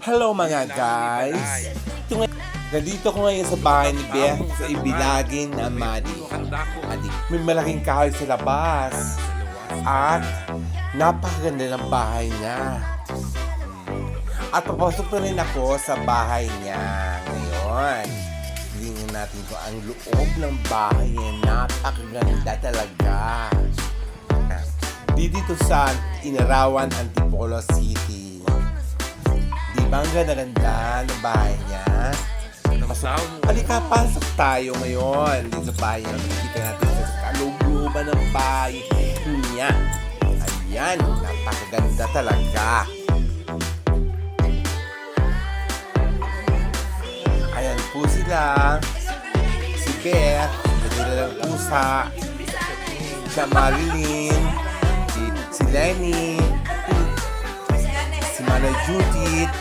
Hello mga guys! Nandito ko ngayon sa bahay ni Beth sa Ibilagin na Madi. May malaking kahoy sa labas at napakaganda ng bahay niya. At papasok na rin ako sa bahay niya ngayon. Tingnan natin ko ang loob ng bahay niya. Napakaganda talaga. Dito sa Inarawan, Antipolo City. Di ba ang ganda-ganda ng bahay niya? Halika, pasok tayo ngayon dito sa bahay niya. Nakikita natin sa kalooban ng bahay niya. Ayan, napakaganda talaga. Ayan po sila. Si Beth, nagdala ng pusa. Si Marilyn, si Lenny, si Mana Judith,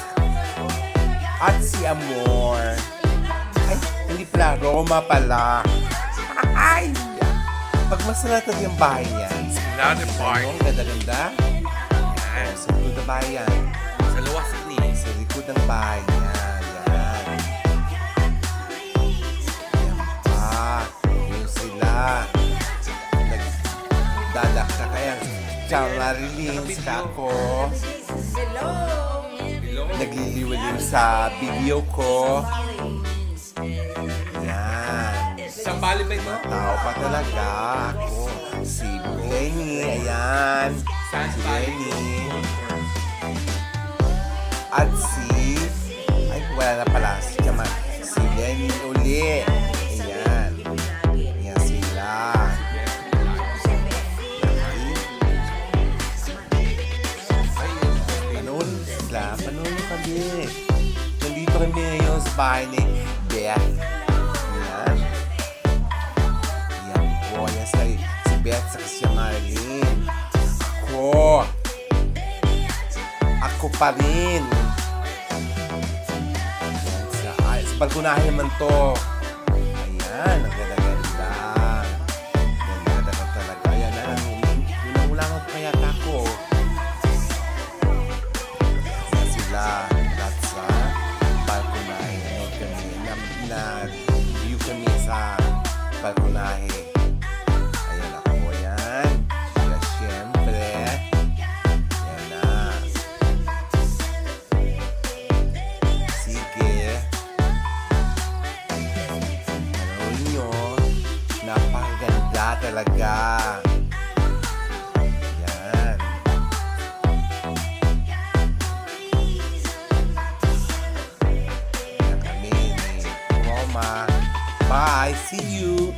at si Amor. Ay, hindi pala, Roma pala. Ay! Pag masarap yung bahay niya. Another part. Ang ganda-ganda. Yan. Sa likod ng bahay yan. Sa luwas ni. Sa likod ng bahay niya. Yan. Yan pa. Yun sila. Nagdadak na kaya. Ciao, Marilyn. Saka ako. Nagliliwaliw sa video ko. Yan. Isang bali ba ito? Tao pa talaga ako. Si Lenny, ayan. Si Lenny. At si... Ay, wala na pala. Si Jamal. Si Lenny uli. Ayan. Ayan sila. Panood sila. Panood kami. Nandito kami ngayon sa bahay ni Beth. Ayan. Ayan po. Ayan si Beth sa si Marilyn. Ako pa rin. Ayan, sa balkonahe naman to. Ayan, ang ganda-ganda. Ganda-ganda talaga. Ayan na, ulang-ulangan pa yata ako. Ayan sila. Lahat sa balkonahe. Na-view kami sa balkonahe. Ayan ako. Ayan. Kaya syempre. Ayan na. Sige. Ano nyo? Napakaganda talaga. Ayan. Ayan kami ni Roma. Bye. See you.